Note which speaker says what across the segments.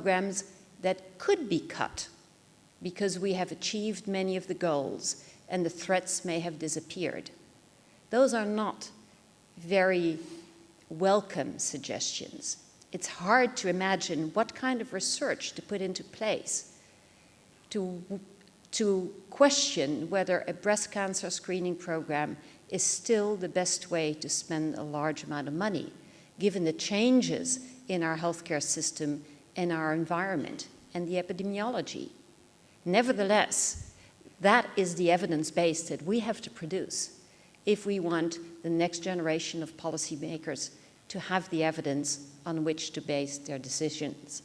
Speaker 1: programs that could be cut because we have achieved many of the goals and the threats may have disappeared. Those are not very welcome suggestions. It's hard to imagine what kind of research to put into place to question whether a breast cancer screening program is still the best way to spend a large amount of money, given the changes in our healthcare system and our environment and the epidemiology. Nevertheless, that is the evidence base that we have to produce if we want the next generation of policymakers to have the evidence on which to base their decisions.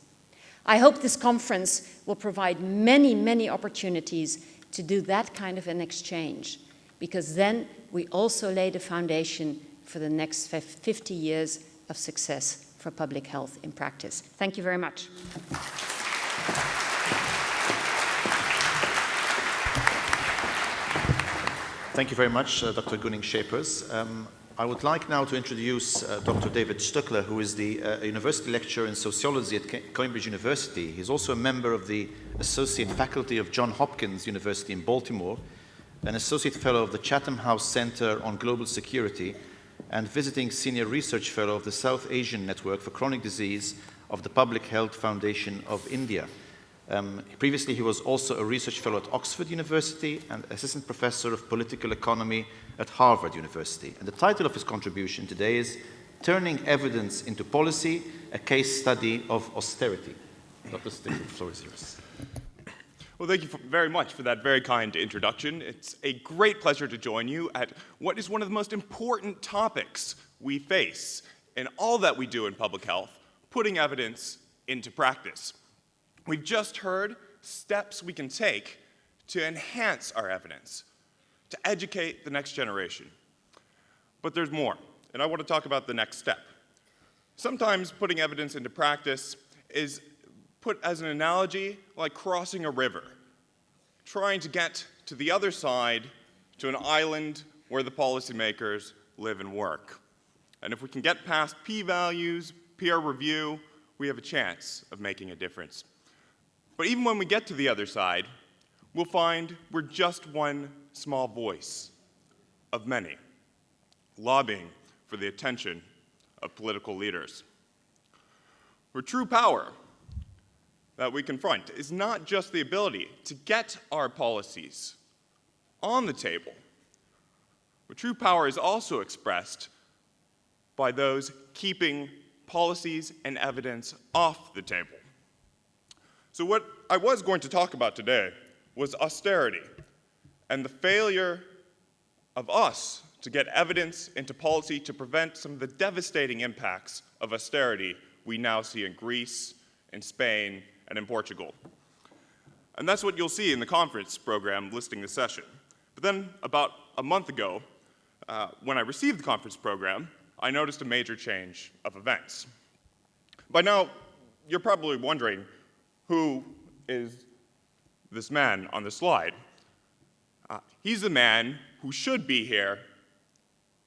Speaker 1: I hope this conference will provide many, many opportunities to do that kind of an exchange, because then we also lay the foundation for the next 50 years of success for public health in practice. Thank you very much.
Speaker 2: Thank you very much, Dr. Gunning-Schepers. I would like now to introduce Dr. David Stuckler, who is the university lecturer in sociology at Cambridge University. He's also a member of the associate faculty of Johns Hopkins University in Baltimore, an associate fellow of the Chatham House Center on Global Security, and visiting senior research fellow of the South Asian Network for Chronic Disease of the Public Health Foundation of India. Previously, he was also a research fellow at Oxford University and assistant professor of political economy at Harvard University. And the title of his contribution today is Turning Evidence into Policy, a Case Study of Austerity. Dr. Stuckler, the floor is yours.
Speaker 3: Well, thank you very much for that very kind introduction. It's a great pleasure to join you at what is one of the most important topics we face in all that we do in public health, putting evidence into practice. We've just heard steps we can take to enhance our evidence, to educate the next generation. But there's more, and I want to talk about the next step. Sometimes putting evidence into practice is put as an analogy like crossing a river, trying to get to the other side, to an island where the policymakers live and work. And if we can get past p-values, peer review, we have a chance of making a difference. But even when we get to the other side, we'll find we're just one small voice of many, lobbying for the attention of political leaders. Where true power that we confront is not just the ability to get our policies on the table, but true power is also expressed by those keeping policies and evidence off the table. So what I was going to talk about today was austerity and the failure of us to get evidence into policy to prevent some of the devastating impacts of austerity we now see in Greece, in Spain, and in Portugal. And that's what you'll see in the conference program listing the session. But then about a month ago, when I received the conference program, I noticed a major change of events. By now, you're probably wondering, who is this man on the slide? He's the man who should be here,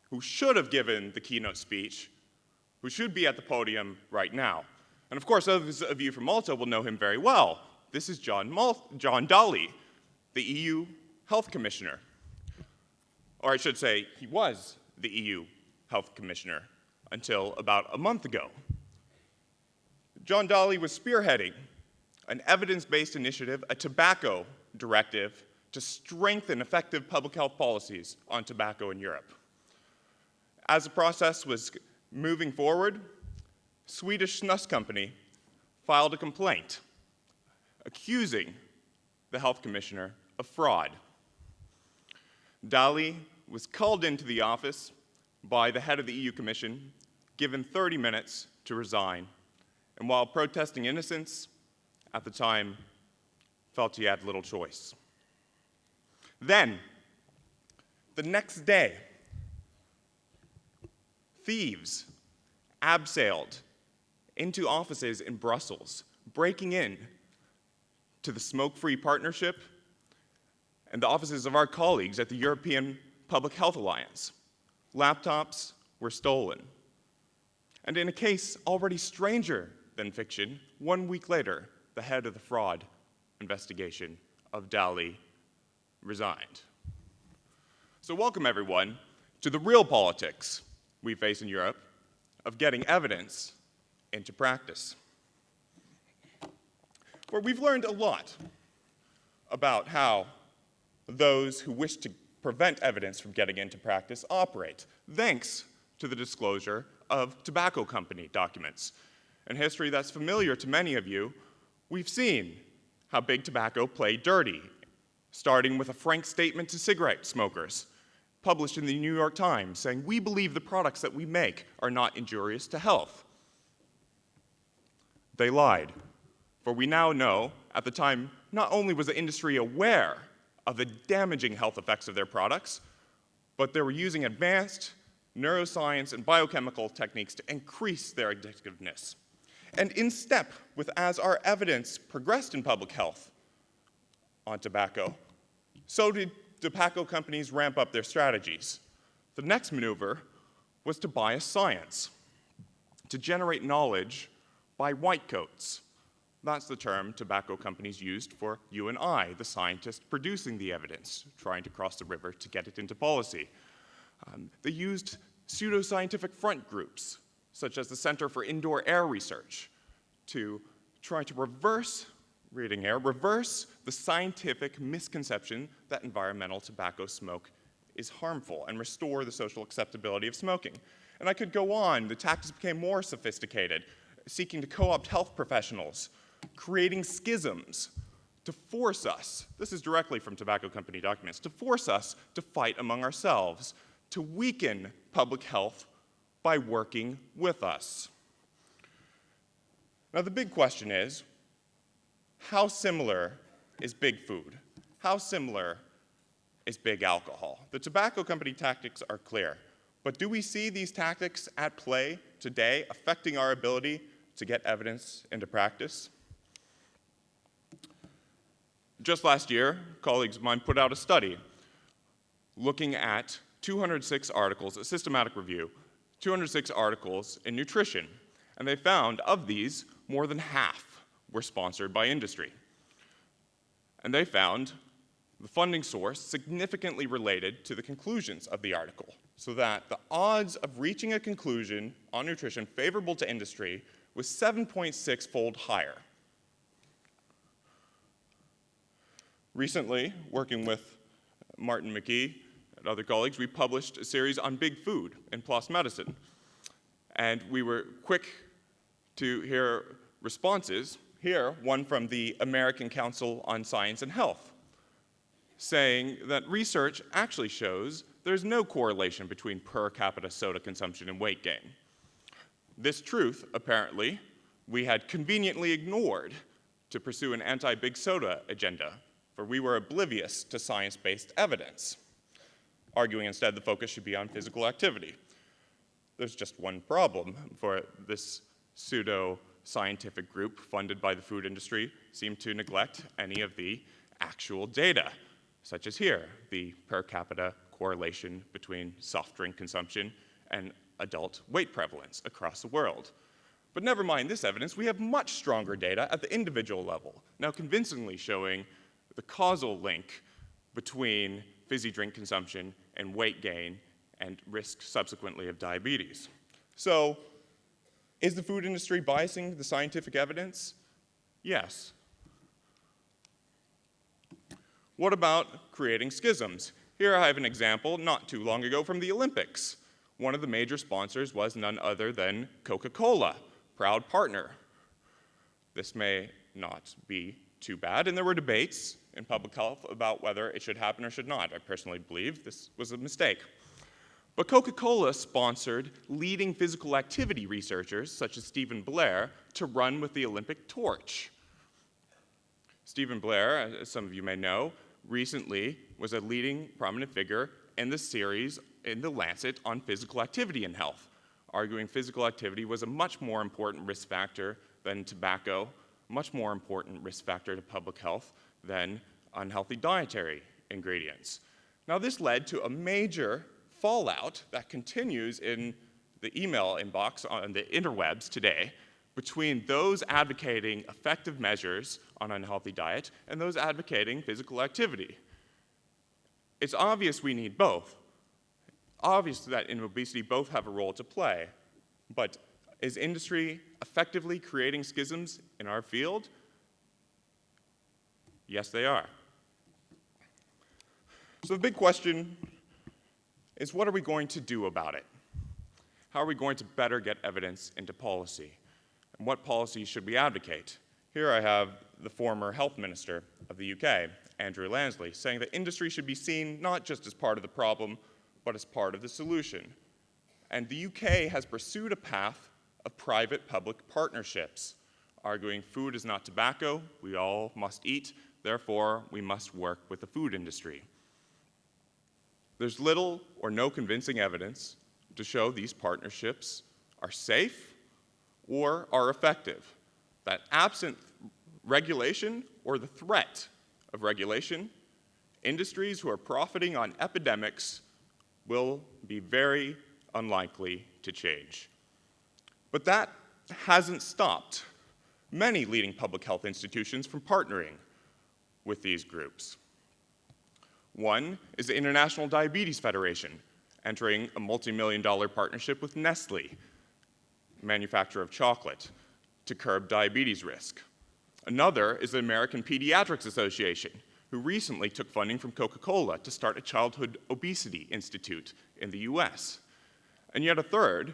Speaker 3: who should have given the keynote speech, who should be at the podium right now. And of course, those of you from Malta will know him very well. This is John Dalli, the EU Health Commissioner. Or I should say, he was the EU Health Commissioner until about a month ago. John Dalli was spearheading an evidence-based initiative, a tobacco directive, to strengthen effective public health policies on tobacco in Europe. As the process was moving forward, Swedish snus company filed a complaint accusing the health commissioner of fraud. Dalli was called into the office by the head of the EU Commission, given 30 minutes to resign, and while protesting innocence, at the time, felt he had little choice. Then, the next day, thieves abseiled into offices in Brussels, breaking in to the Smoke-Free Partnership and the offices of our colleagues at the European Public Health Alliance. Laptops were stolen. And in a case already stranger than fiction, 1 week later, the head of the fraud investigation of Dali resigned. So welcome, everyone, to the real politics we face in Europe of getting evidence into practice. Where we've learned a lot about how those who wish to prevent evidence from getting into practice operate, thanks to the disclosure of tobacco company documents. In history that's familiar to many of you, we've seen how big tobacco played dirty, starting with a frank statement to cigarette smokers, published in the New York Times, saying, "We believe the products that we make are not injurious to health." They lied, for we now know, at the time, not only was the industry aware of the damaging health effects of their products, but they were using advanced neuroscience and biochemical techniques to increase their addictiveness. And in step with as our evidence progressed in public health on tobacco, so did tobacco companies ramp up their strategies. The next maneuver was to bias science, to generate knowledge by whitecoats. That's the term tobacco companies used for you and I, the scientists producing the evidence, trying to cross the river to get it into policy. They used pseudoscientific front groups, such as the Center for Indoor Air Research, to try to reverse the scientific misconception that environmental tobacco smoke is harmful and restore the social acceptability of smoking. And I could go on. The tactics became more sophisticated, seeking to co-opt health professionals, creating schisms to force us, this is directly from tobacco company documents, to force us to fight among ourselves, to weaken public health by working with us. Now the big question is, how similar is big food? How similar is big alcohol? The tobacco company tactics are clear, but do we see these tactics at play today affecting our ability to get evidence into practice? Just last year, colleagues of mine put out a study looking at 206 articles, a systematic review, 206 articles in nutrition, and they found of these, more than half were sponsored by industry. And they found the funding source significantly related to the conclusions of the article, so that the odds of reaching a conclusion on nutrition favorable to industry was 7.6-fold higher. Recently, working with Martin McGee and other colleagues, we published a series on big food in PLOS Medicine. And we were quick to hear responses. Here, one from the American Council on Science and Health, saying that research actually shows there's no correlation between per capita soda consumption and weight gain. This truth, apparently, we had conveniently ignored to pursue an anti-big soda agenda, for we were oblivious to science-based evidence, arguing instead the focus should be on physical activity. There's just one problem for this pseudo-scientific group funded by the food industry seemed to neglect any of the actual data, such as here, the per capita correlation between soft drink consumption and adult weight prevalence across the world. But never mind this evidence, we have much stronger data at the individual level, now convincingly showing the causal link between fizzy drink consumption and weight gain and risk subsequently of diabetes. So, is the food industry biasing the scientific evidence? Yes. What about creating schisms? Here I have an example not too long ago from the Olympics. One of the major sponsors was none other than Coca-Cola, proud partner. This may not be too bad, and there were debates in public health about whether it should happen or should not. I personally believe this was a mistake. But Coca-Cola sponsored leading physical activity researchers, such as Stephen Blair, to run with the Olympic torch. Stephen Blair, as some of you may know, recently was a leading prominent figure in the series in The Lancet on physical activity and health, arguing physical activity was a much more important risk factor than tobacco, much more important risk factor to public health than unhealthy dietary ingredients. Now this led to a major fallout that continues in the email inbox on the interwebs today between those advocating effective measures on unhealthy diet and those advocating physical activity. It's obvious we need both. Obvious that in obesity both have a role to play, but is industry effectively creating schisms in our field? Yes, they are. So the big question is, what are we going to do about it? How are we going to better get evidence into policy? And what policies should we advocate? Here I have the former health minister of the UK, Andrew Lansley, saying that industry should be seen not just as part of the problem, but as part of the solution. And the UK has pursued a path of private-public partnerships, arguing food is not tobacco, we all must eat, therefore we must work with the food industry. There's little or no convincing evidence to show these partnerships are safe or are effective, that absent regulation or the threat of regulation, industries who are profiting on epidemics will be very unlikely to change. But that hasn't stopped many leading public health institutions from partnering with these groups. One is the International Diabetes Federation, entering a multi-million-dollar partnership with Nestle, manufacturer of chocolate, to curb diabetes risk. Another is the American Pediatrics Association, who recently took funding from Coca-Cola to start a childhood obesity institute in the US. And yet a third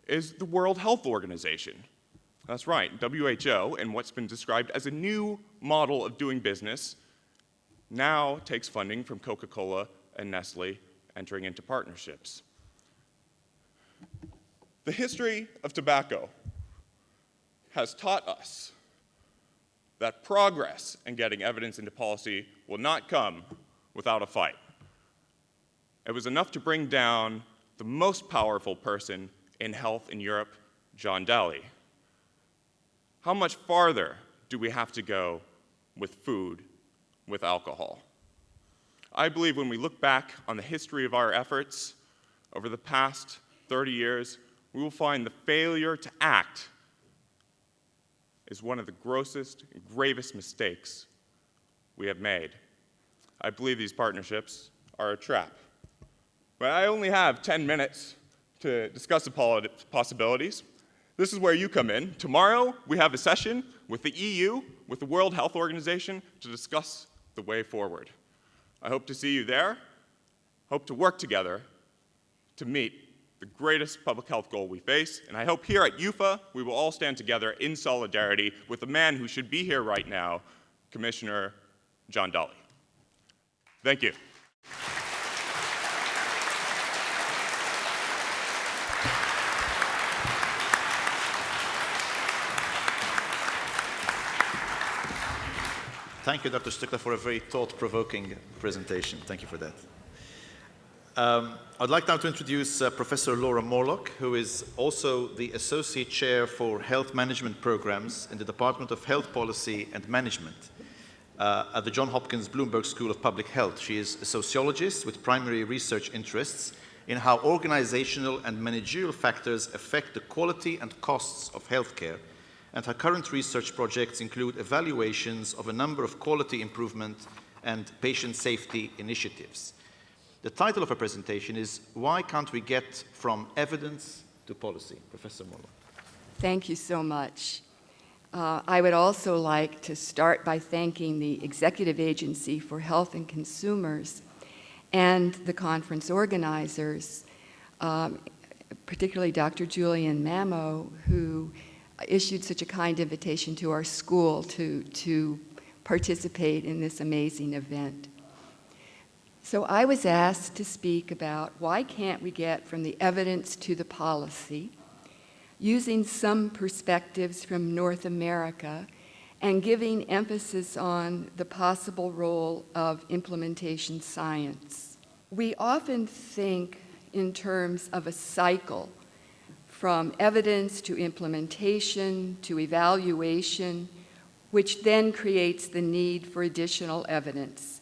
Speaker 3: is the World Health Organization. That's right, WHO, and what's been described as a new model of doing business, now takes funding from Coca-Cola and Nestle, entering into partnerships. The history of tobacco has taught us that progress in getting evidence into policy will not come without a fight. It was enough to bring down the most powerful person in health in Europe, John Daly. How much farther do we have to go with food, with alcohol? I believe when we look back on the history of our efforts over the past 30 years, we will find the failure to act is one of the grossest and gravest mistakes we have made. I believe these partnerships are a trap. But I only have 10 minutes to discuss the possibilities. This is where you come in. Tomorrow, we have a session with the EU, with the World Health Organization, to discuss the way forward. I hope to see you there, hope to work together to meet the greatest public health goal we face, and I hope here at EPHA we will all stand together in solidarity with the man who should be here right now, Commissioner John Daly. Thank you.
Speaker 2: Thank you, Dr. Stuckler, for a very thought-provoking presentation. Thank you for that. I'd like now to introduce Professor Laura Morlock, who is also the Associate Chair for Health Management Programs in the Department of Health Policy and Management at the Johns Hopkins Bloomberg School of Public Health. She is a sociologist with primary research interests in how organizational and managerial factors affect the quality and costs of healthcare, and her current research projects include evaluations of a number of quality improvement and patient safety initiatives. The title of her presentation is Why Can't We Get from Evidence to Policy? Professor Morlock.
Speaker 4: Thank you so much. I would also like to start by thanking the Executive Agency for Health and Consumers and the conference organizers, particularly Dr. Julian Mamo, who issued such a kind invitation to our school to participate in this amazing event. So I was asked to speak about why can't we get from the evidence to the policy, using some perspectives from North America and giving emphasis on the possible role of implementation science. We often think in terms of a cycle from evidence to implementation to evaluation, which then creates the need for additional evidence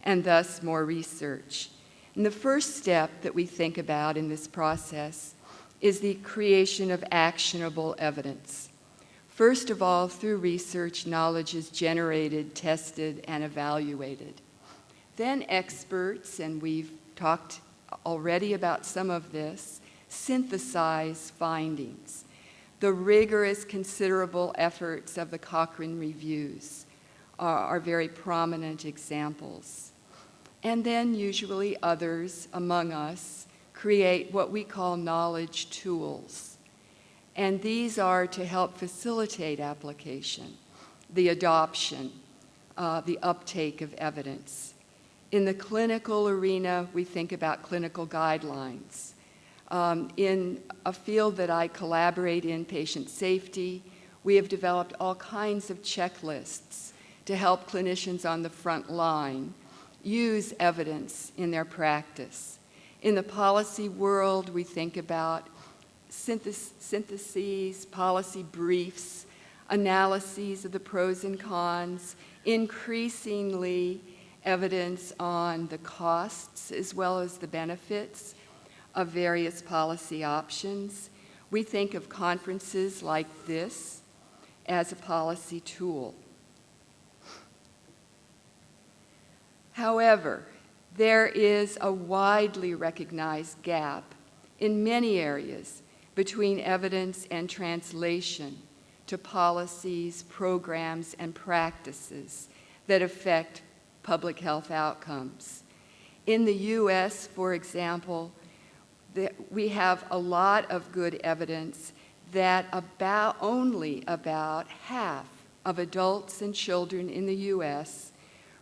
Speaker 4: and thus more research. And the first step that we think about in this process is the creation of actionable evidence. First of all, through research, knowledge is generated, tested, and evaluated. Then experts, and we've talked already about some of this, synthesize findings. The rigorous, considerable efforts of the Cochrane reviews are very prominent examples. And then usually others among us create what we call knowledge tools. And these are to help facilitate application, the adoption, the uptake of evidence. In the clinical arena, we think about clinical guidelines. In a field that I collaborate in, patient safety, we have developed all kinds of checklists to help clinicians on the front line use evidence in their practice. In the policy world, we think about syntheses, policy briefs, analyses of the pros and cons, increasingly evidence on the costs as well as the benefits of various policy options. We think of conferences like this as a policy tool. However, there is a widely recognized gap in many areas between evidence and translation to policies, programs, and practices that affect public health outcomes. In the US, for example, we have a lot of good evidence that only about half of adults and children in the US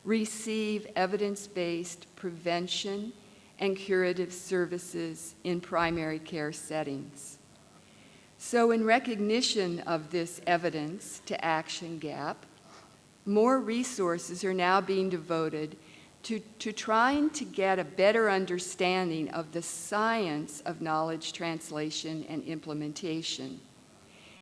Speaker 4: receive evidence-based prevention and curative services in primary care settings. So in recognition of this evidence to action gap, more resources are now being devoted to trying to get a better understanding of the science of knowledge translation and implementation.